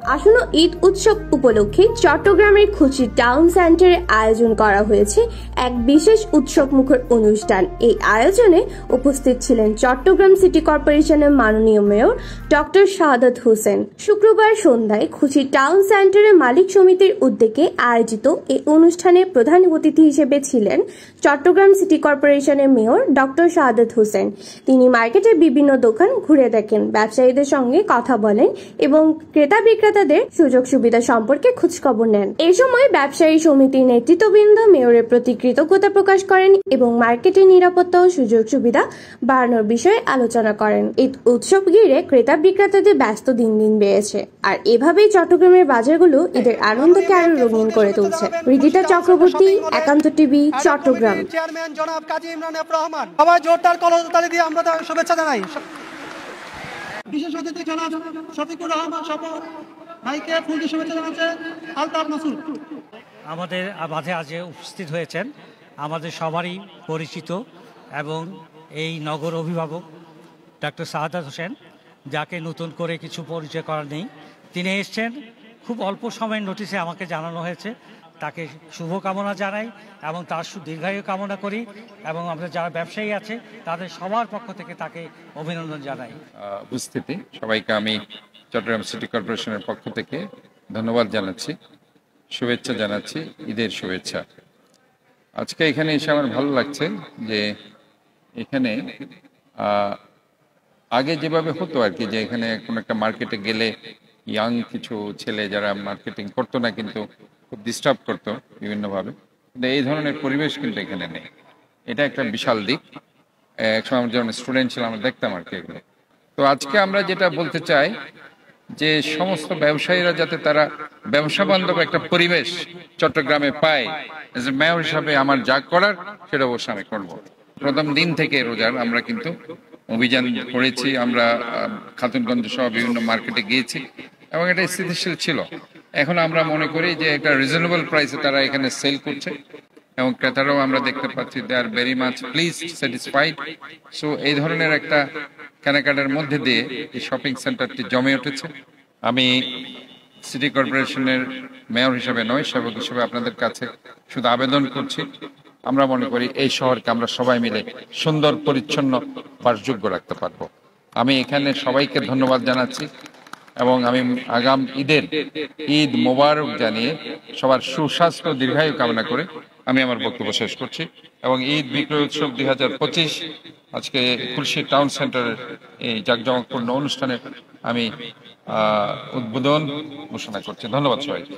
আসন্ন ঈদ উৎসব উপলক্ষে চট্টগ্রামের খুচি টাউন সেন্টারে আয়োজন করা হয়েছে এক বিশেষ উৎসবমুখর অনুষ্ঠান। এই আয়োজনে উপস্থিত ছিলেন চট্টগ্রাম সিটি কর্পোরেশনের মাননীয় মেয়র ডক্টর শাহাদাত হোসেন। শুক্রবার সন্ধ্যায় খুচি টাউন সেন্টারের মালিক সমিতির উদ্যোগে আয়োজিত এই অনুষ্ঠানে প্রধান অতিথি হিসেবে ছিলেন চট্টগ্রাম সিটি কর্পোরেশনের মেয়র ডক্টর শাহাদাত হোসেন। তিনি মার্কেটের বিভিন্ন দোকান ঘুরে দেখেন, ব্যবসায়ীদের সঙ্গে কথা বলেন এবং ক্রেতা বিক্রেতাদের সুযোগ সুবিধা সম্পর্কে খোঁজখবর নেন। এই সময় ব্যবসায়ী সমিতির নেতৃত্ববৃন্দ মেয়রের প্রতি কৃতজ্ঞতা প্রকাশ করেন এবং মার্কেটের নিরাপত্তা ও সুযোগ সুবিধা বাড়ানোর বিষয়ে আলোচনা করেন। ঈদ উৎসব ঘিরে ক্রেতা বিক্রেতাদের ব্যস্ত দিন দিন বেড়েছে, আর এভাবেই চট্টগ্রামের বাজারগুলো ঈদের আনন্দকে আরো রঙিন করে তুলছে। রিদিতা চক্রবর্তী, একান্ত টিভি, চট্টগ্রাম। চেয়ারম্যান জনাব কাজী ইমরান রহমান, সবাই জোরদার করতালি দিয়ে আমরা শুভেচ্ছা জানাই। বিশেষ অতিথি জনাব শফিকুর রহমান শফক ভাইকে ফুল দিয়ে শুভেচ্ছা জানাচ্ছে আলতাফ মাসুদ। আমাদের মাঝে আজ উপস্থিত হয়েছেন আমাদের সবারই পরিচিত এবং এই নগর অভিভাবক ডক্টর শাহাদাত হোসেন, যাকে নতুন করে কিছু পরিচয় করার নেই। তিনি এসছেন খুব অল্প সময়ের নোটিশে, আমাকে জানানো হয়েছে। তাকে শুভকামনা জানাই এবং তার দীর্ঘায়ু কামনা করি এবং আমরা যারা ব্যবসায়ী আছে তাদের সবার পক্ষ থেকে তাকে অভিনন্দন জানাই। উপস্থিতি সবাইকে আমি চট্টগ্রাম সিটি কর্পোরেশনের পক্ষ থেকে ধন্যবাদ জানাচ্ছি, শুভেচ্ছা জানাচ্ছি, ঈদের শুভেচ্ছা। আজকে এখানে এসে আমার ভালো লাগছে যে এখানে আগে যেভাবে হতো আর কি, যে এখানে কোনো একটা মার্কেটে গেলে ইয়াং কিছু ছেলে যারা মার্কেটিং করতো না কিন্তু খুব ডিস্টার্ব করতো বিভিন্নভাবে, কিন্তু এই ধরনের পরিবেশ কিন্তু এখানে নেই। এটা একটা বিশাল দিক। একসময় আমরা যখন স্টুডেন্ট ছিলাম আমরা দেখতাম আর কি এগুলো। তো আজকে আমরা যেটা বলতে চাই যে সমস্ত ব্যবসায়ীরা যাতে তারা ব্যবসা বান্ধব একটা পরিবেশ চট্টগ্রামে পায়, এজ এ মেয়র হিসাবে আমার যা করার সেটা অবশ্যই আমি করবো। প্রথম দিন থেকে রোজার আমরা কিন্তু অভিযান করেছি, আমরা খাতুনগঞ্জ সহ বিভিন্ন মার্কেটে গিয়েছি এবং এটা স্থিতিশীল ছিল। এখন আমরা মনে করি যে একটা রিজনেবল প্রাইসে তারা এখানে সেল করছে এবং ক্রেতারাও আমরা দেখতে পাচ্ছি they are very much pleased, satisfied. So এই ধরনের একটা কেনাকাটার মধ্যে দিয়ে এই শপিং সেন্টারটি জমে উঠেছে। আমি সিটি কর্পোরেশনের মেয়র হিসেবে নয়, সেবক হিসেবে আপনাদের কাছে শুধু আবেদন করছি, আমরা মনে করি এই শহরকে আমরা সবাই মিলে সুন্দর পরিচ্ছন্ন বাসযোগ্য রাখতে পারবো। আমি এখানে সবাইকে ধন্যবাদ জানাচ্ছি এবং আমি আগাম ঈদ মোবারক জানিয়ে সবার সুস্বাস্থ্য দীর্ঘায়ু কামনা করে আমি আমার বক্তব্য শেষ করছি এবং ঈদ বিক্রয় উৎসব 2025 আজকে খুলশী টাউন সেন্টারের এই জাঁকজমকপূর্ণ অনুষ্ঠানে আমি উদ্বোধন ঘোষণা করছি। ধন্যবাদ সবাইকে।